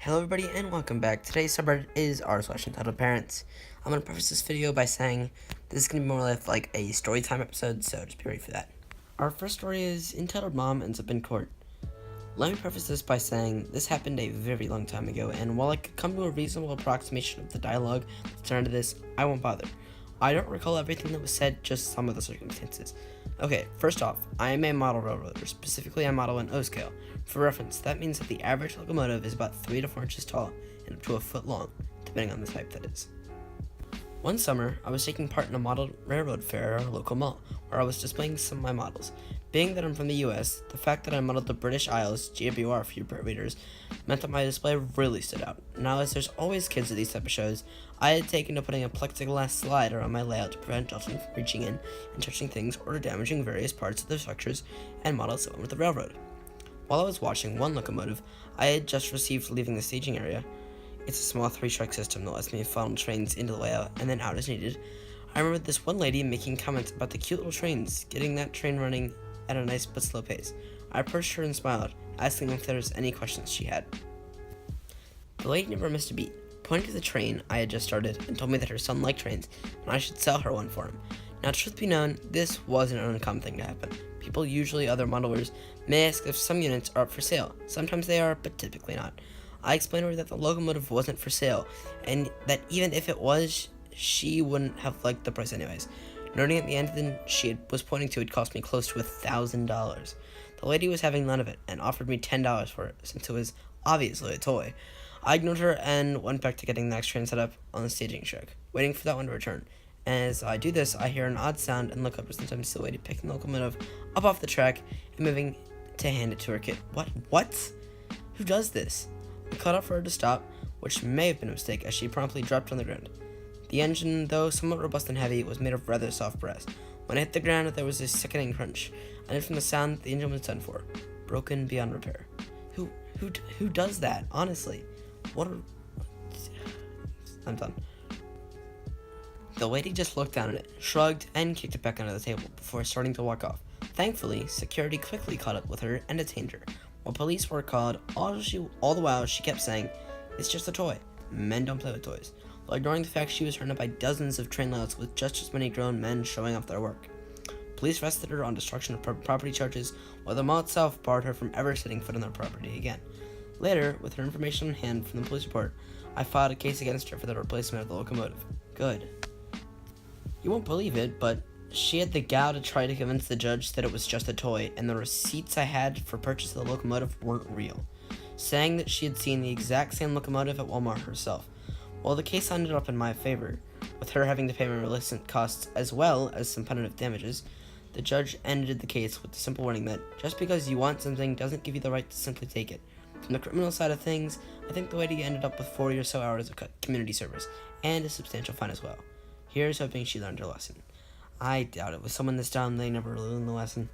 Hello everybody and welcome back. Today's subreddit is r/EntitledParents. I'm going to preface this video by saying this is going to be more or less like a story time episode, so just be ready for that. Our first story is entitled Mom Ends Up in Court. Let me preface this by saying this happened a very long time ago, and while I could come to a reasonable approximation of the dialogue that surrounded this, I won't bother. I don't recall everything that was said, just some of the circumstances. Okay, first off, I am a model railroader, specifically I model an O-scale. For reference, that means that the average locomotive is about 3 to 4 inches tall and up to a foot long, depending on the type that is. One summer, I was taking part in a model railroad fair at our local mall, where I was displaying some of my models. Being that I'm from the US, the fact that I modeled the British Isles, GWR for you readers, meant that my display really stood out. Now, as there's always kids at these type of shows, I had taken to putting a plexiglass slide around my layout to prevent children from reaching in and touching things or damaging various parts of the structures and models that went with the railroad. While I was watching one locomotive I had just received leaving the staging area, it's a small 3-track system that lets me funnel trains into the layout and then out as needed. I remember this one lady making comments about the cute little trains, getting that train running at a nice but slow pace. I approached her and smiled, asking if there was any questions she had. The lady never missed a beat, pointing to the train I had just started and told me that her son liked trains and I should sell her one for him. Now, truth be known, this wasn't an uncommon thing to happen. People, usually other modelers, may ask if some units are up for sale. Sometimes they are, but typically not. I explained to her that the locomotive wasn't for sale, and that even if it was, she wouldn't have liked the price anyways. Noting at the end that she was pointing to it cost me close to $1,000. The lady was having none of it, and offered me $10 for it, since it was obviously a toy. I ignored her and went back to getting the next train set up on the staging track, waiting for that one to return. As I do this, I hear an odd sound and look up as sometimes see the lady picking the locomotive up off the track and moving to hand it to her kid. What? Who does this? I called out for her to stop, which may have been a mistake as she promptly dropped on the ground. The engine, though somewhat robust and heavy, was made of rather soft brass. When it hit the ground, there was a sickening crunch. I knew from the sound that the engine was done for, broken beyond repair. Who does that? Honestly, I'm done. The lady just looked down at it, shrugged, and kicked it back under the table before starting to walk off. Thankfully, security quickly caught up with her and detained her. While police were called, all the while she kept saying, "It's just a toy. Men don't play with toys," while ignoring the fact she was surrounded by dozens of train layouts with just as many grown men showing off their work. Police arrested her on destruction of property charges, while the mall itself barred her from ever setting foot on their property again. Later, with her information in hand from the police report, I filed a case against her for the replacement of the locomotive. Good. You won't believe it, but she had the gall to try to convince the judge that it was just a toy, and the receipts I had for purchase of the locomotive weren't real, saying that she had seen the exact same locomotive at Walmart herself. Well, the case ended up in my favor, with her having to pay my replacement costs as well as some punitive damages. The judge ended the case with the simple warning that just because you want something doesn't give you the right to simply take it. From the criminal side of things, I think the lady ended up with 40 or so hours of community service, and a substantial fine as well. Here's hoping she learned her lesson. I doubt it. With someone this dumb, they never really learned the lesson.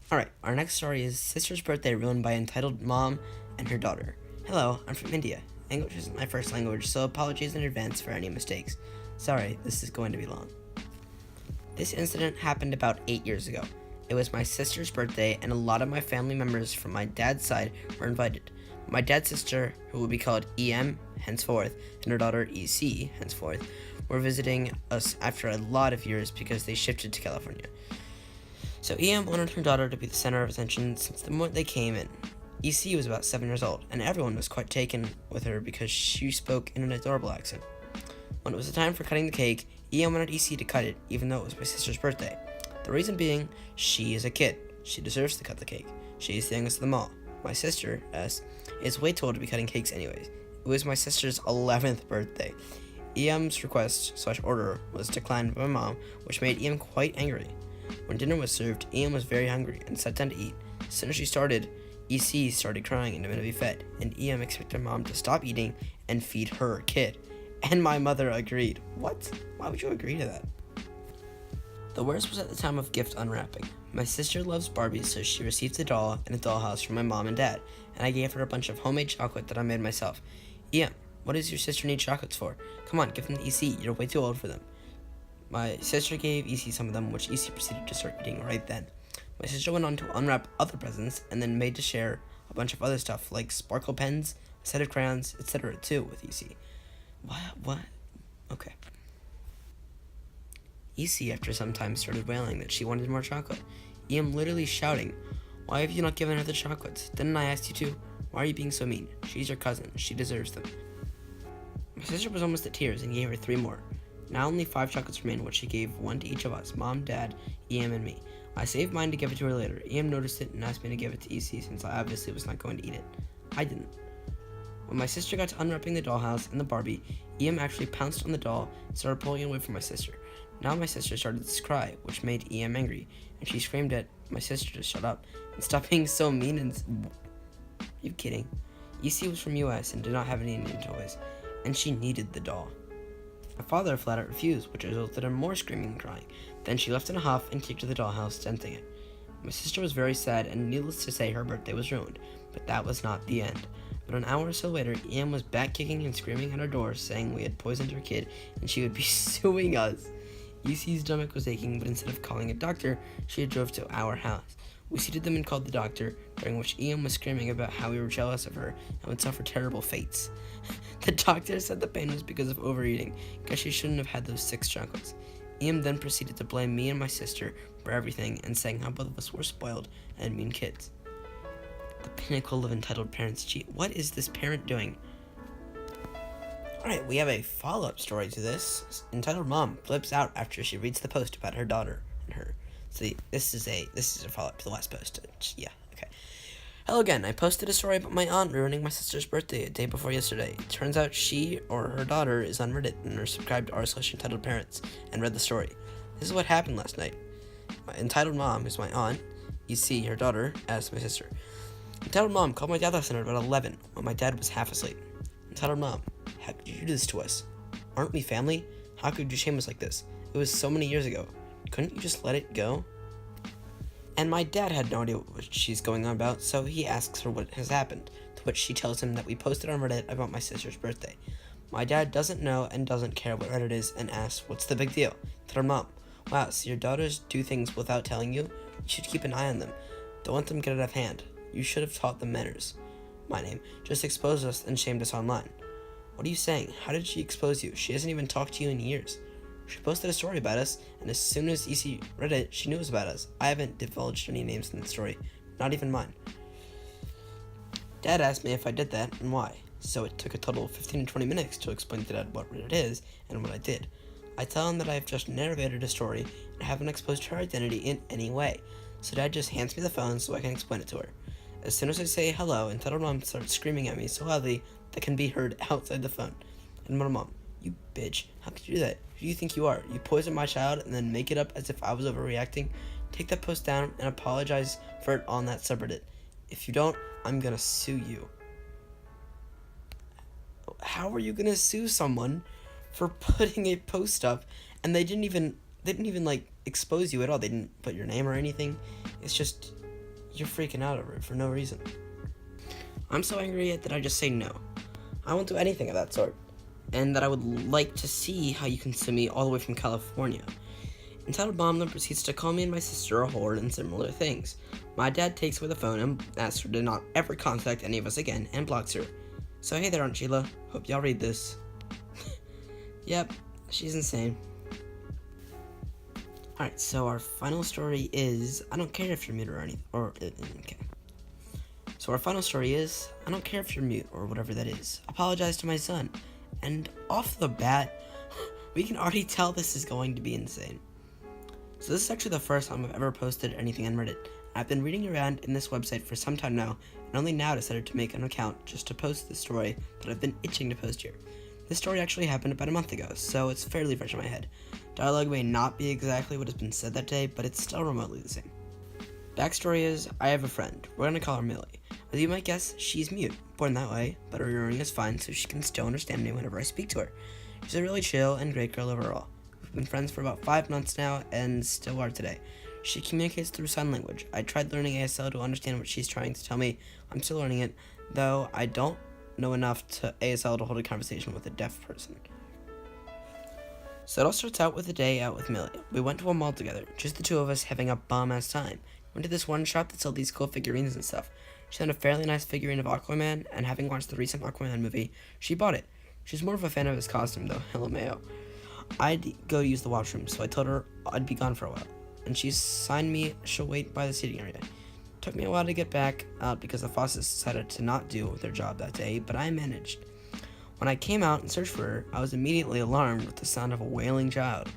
Alright, our next story is Sister's Birthday Ruined by Entitled Mom and Her Daughter. Hello, I'm from India. English isn't my first language, so apologies in advance for any mistakes. Sorry, this is going to be long. This incident happened about 8 years ago. It was my sister's birthday, and a lot of my family members from my dad's side were invited. My dad's sister, who will be called EM henceforth, and her daughter EC henceforth, were visiting us after a lot of years because they shifted to California. So EM wanted her daughter to be the center of attention since the moment they came in. EC was about 7 years old, and everyone was quite taken with her because she spoke in an adorable accent. When it was the time for cutting the cake, EM wanted EC to cut it, even though it was my sister's birthday. The reason being, she is a kid. She deserves to cut the cake. She is the youngest of them all. My sister, S, is way too old to be cutting cakes anyways. It was my sister's 11th birthday. EM's request/order was declined by my mom, which made EM quite angry. When dinner was served, EM was very hungry and sat down to eat. As soon as she started, EC started crying and demanded to be fed, and EM expected mom to stop eating and feed her kid. And my mother agreed. What? Why would you agree to that? The worst was at the time of gift unwrapping. My sister loves Barbies, so she received a doll and a dollhouse from my mom and dad, and I gave her a bunch of homemade chocolate that I made myself. EM, what does your sister need chocolates for? Come on, give them to EC, you're way too old for them. My sister gave EC some of them, which EC proceeded to start eating right then. My sister went on to unwrap other presents, and then made to share a bunch of other stuff like sparkle pens, a set of crayons, etc. too with EC. What? Okay. EC, after some time, started wailing that she wanted more chocolate. EM literally shouting, "Why have you not given her the chocolates? Didn't I ask you to? Why are you being so mean? She's your cousin. She deserves them." My sister was almost at tears and gave her 3 more. Now only 5 chocolates remained, which she gave 1 to each of us, Mom, Dad, EM, and me. I saved mine to give it to her later. EM noticed it and asked me to give it to EC since I obviously was not going to eat it. I didn't. When my sister got to unwrapping the dollhouse and the Barbie, EM actually pounced on the doll and started pulling it away from my sister. Now my sister started to cry, which made EM angry, and she screamed at my sister to shut up and stop being so mean and... Are you kidding? EC was from US and did not have any Indian toys, and she needed the doll. My father flat out refused, which resulted in more screaming and crying. Then she left in a huff and kicked to the dollhouse, denting it. My sister was very sad, and needless to say, her birthday was ruined, but that was not the end. But an hour or so later, EM was back kicking and screaming at our door, saying we had poisoned her kid and she would be suing us. EC's stomach was aching, but instead of calling a doctor, she drove to our house. We seated them and called the doctor, during which EM was screaming about how we were jealous of her and would suffer terrible fates. The doctor said the pain was because of overeating, because she shouldn't have had those 6 chocolates. EM then proceeded to blame me and my sister for everything and saying how both of us were spoiled and mean kids. The pinnacle of entitled parents cheat. What is this parent doing? Alright, we have a follow-up story to this. Entitled Mom flips out after she reads the post about her daughter and her. See, this is a follow-up to the last post. Yeah, okay. Hello again. I posted a story about my aunt ruining my sister's birthday a day before yesterday. It turns out she or her daughter is on Reddit and are subscribed to r/entitled_parents and read the story. This is what happened last night. My entitled mom, who's my aunt, EC, her daughter, asked my sister. Entitled Mom called my dad last night at about 11 when my dad was half asleep. Entitled Mom, how could you do this to us? Aren't we family? How could you shame us like this? It was so many years ago. Couldn't you just let it go? And my dad had no idea what she's going on about, so he asks her what has happened, to which she tells him that we posted on Reddit about my sister's birthday. My dad doesn't know and doesn't care what Reddit is and asks, what's the big deal? Entitled Mom, wow, so your daughters do things without telling you? You should keep an eye on them. Don't let them get out of hand. You should have taught them manners. My name just exposed us and shamed us online. What are you saying? How did she expose you? She hasn't even talked to you in years. She posted a story about us, and as soon as EC read it, she knew it was about us. I haven't divulged any names in the story, not even mine. Dad asked me if I did that and why, so it took a total of 15 to 20 minutes to explain to Dad what Reddit is and what I did. I tell him that I have just narrated a story and haven't exposed her identity in any way, so Dad just hands me the phone so I can explain it to her. As soon as I say hello, Entitled Mom starts screaming at me so loudly that can be heard outside the phone. And my mom, you bitch, how could you do that? Who do you think you are? You poison my child and then make it up as if I was overreacting? Take that post down and apologize for it on that subreddit. If you don't, I'm gonna sue you. How are you gonna sue someone for putting a post up and they didn't even like expose you at all? They didn't put your name or anything. It's just you're freaking out over it for no reason. I'm so angry that I just say no. I won't do anything of that sort. And that I would like to see how you can sue me all the way from California. Entitled Mom then proceeds to call me and my sister a whore and similar things. My dad takes away the phone and asks her to not ever contact any of us again and blocks her. So hey there, Aunt Sheila. Hope y'all read this. Yep, she's insane. Alright, so our final story is, I don't care if you're mute or anything, okay. So our final story is, I don't care if you're mute or whatever that is. Apologize to my son. And off the bat, we can already tell this is going to be insane. So this is actually the first time I've ever posted anything on Reddit. I've been reading around in this website for some time now, and only now decided to make an account just to post the story that I've been itching to post here. This story actually happened about a month ago, so it's fairly fresh in my head. Dialogue may not be exactly what has been said that day, but it's still remotely the same. Backstory is, I have a friend. We're gonna call her Millie. As you might guess, she's mute. Born that way, but her hearing is fine, so she can still understand me whenever I speak to her. She's a really chill and great girl overall. We've been friends for about 5 months now, and still are today. She communicates through sign language. I tried learning ASL to understand what she's trying to tell me. I'm still learning it, though I don't know enough to ASL to hold a conversation with a deaf person. So it all starts out with a day out with Millie. We went to a mall together, just the two of us having a bomb-ass time. Went to this one shop that sold these cool figurines and stuff. She had a fairly nice figurine of Aquaman, and having watched the recent Aquaman movie, she bought it. She's more of a fan of his costume, though. LMAO. I'd go use the washroom, so I told her I'd be gone for a while, and she signed me she'll wait by the seating area. Took me a while to get back out because the faucets decided to not do their job that day, but I managed. When I came out and searched for her, I was immediately alarmed with the sound of a wailing child.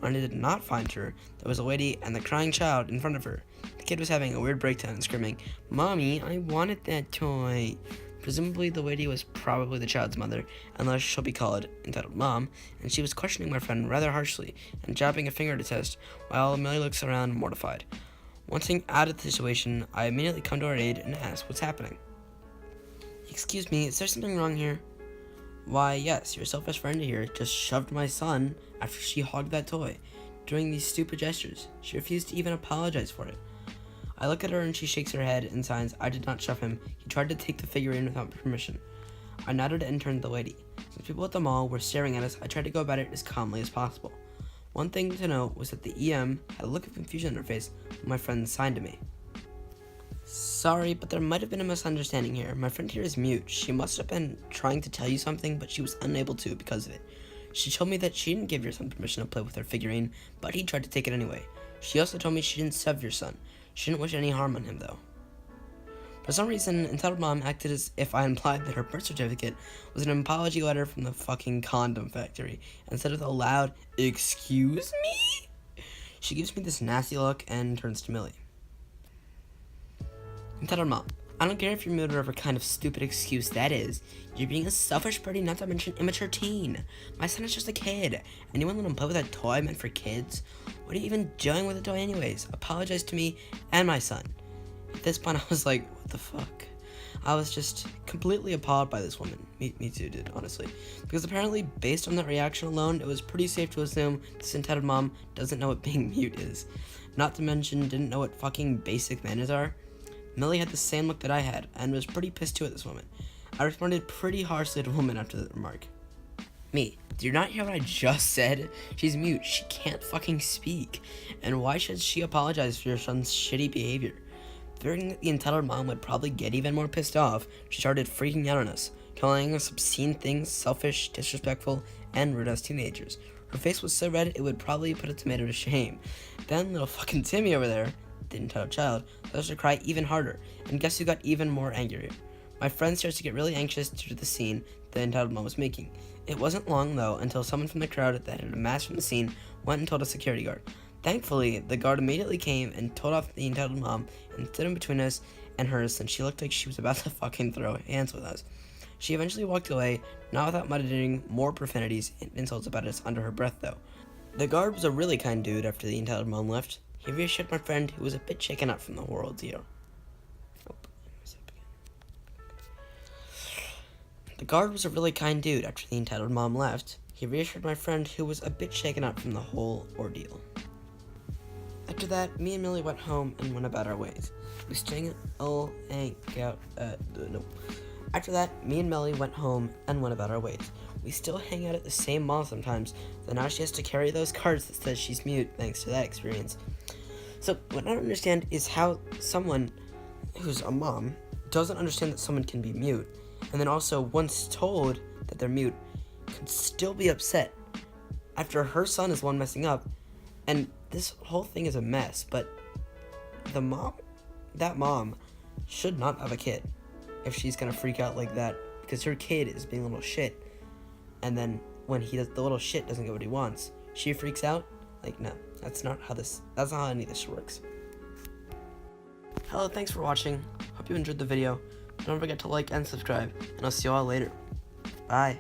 When I did not find her, there was a lady and the crying child in front of her. The kid was having a weird breakdown and screaming, "Mommy, I wanted that toy." Presumably the lady was probably the child's mother, unless she'll be called entitled mom, and she was questioning my friend rather harshly and jabbing a finger to test, while Millie looks around mortified. Wanting out of the situation, I immediately come to her aid and ask what's happening. "Excuse me, is there something wrong here?" "Why, yes, your selfish friend here just shoved my son after she hogged that toy, doing these stupid gestures. She refused to even apologize for it." I look at her and she shakes her head and signs I did not shove him. He tried to take the figurine without permission. I nodded and turned to the lady. Since people at the mall were staring at us, I tried to go about it as calmly as possible. One thing to note was that the EM had a look of confusion on her face when my friend signed to me. "Sorry, but there might have been a misunderstanding here. My friend here is mute. She must have been trying to tell you something, but she was unable to because of it. She told me that she didn't give your son permission to play with her figurine, but he tried to take it anyway. She also told me she didn't shove your son. She didn't wish any harm on him, though." For some reason, entitled mom acted as if I implied that her birth certificate was an apology letter from the fucking condom factory, instead of a loud, "Excuse me?" She gives me this nasty look and turns to Millie. "Entitled mom, I don't care if you're mute or whatever kind of stupid excuse that is. You're being a selfish birdie, not to mention immature teen. My son is just a kid. Anyone let him play with a toy meant for kids? What are you even doing with the toy anyways? Apologize to me and my son." At this point, I was like, what the fuck? I was just completely appalled by this woman. Me too, dude, honestly. Because apparently, based on that reaction alone, it was pretty safe to assume this entitled mom doesn't know what being mute is. Not to mention, didn't know what fucking basic manners are. Millie had the same look that I had, and was pretty pissed too at this woman. I responded pretty harshly to the woman after that remark. "Me, do you not hear what I just said? She's mute, she can't fucking speak. And why should she apologize for your son's shitty behavior?" Fearing that the entitled mom would probably get even more pissed off, she started freaking out on us, calling us obscene things, selfish, disrespectful, and rude as teenagers. Her face was so red it would probably put a tomato to shame. Then little fucking Timmy over there, the entitled child, starts to cry even harder, and guess who got even more angry? My friend starts to get really anxious due to the scene the entitled mom was making. It wasn't long, though, until someone from the crowd that had amassed from the scene went and told a security guard. Thankfully, the guard immediately came and told off the entitled mom and stood in between us and hers since she looked like she was about to fucking throw hands with us. She eventually walked away, not without muttering more profanities and insults about us under her breath, though. The guard was a really kind dude after the entitled mom left. He reassured my friend, who was a bit shaken up from the whole ordeal. The guard was a really kind dude after the entitled mom left. He reassured my friend, who was a bit shaken up from the whole ordeal. After that, me and Millie went home and went about our ways. We still hang out After that, me and Millie went home and went about our ways. We still hang out at the same mall sometimes, so now she has to carry those cards that says she's mute thanks to that experience. So, what I don't understand is how someone who's a mom doesn't understand that someone can be mute, and then also, once told that they're mute, could still be upset after her son is the one messing up, and this whole thing is a mess, but that mom should not have a kid if she's gonna freak out like that, because her kid is being a little shit, and then when the little shit doesn't get what he wants, she freaks out. Like, no, that's not how any of this works. Hello, thanks for watching. Hope you enjoyed the video. Don't forget to like and subscribe, and I'll see you all later. Bye.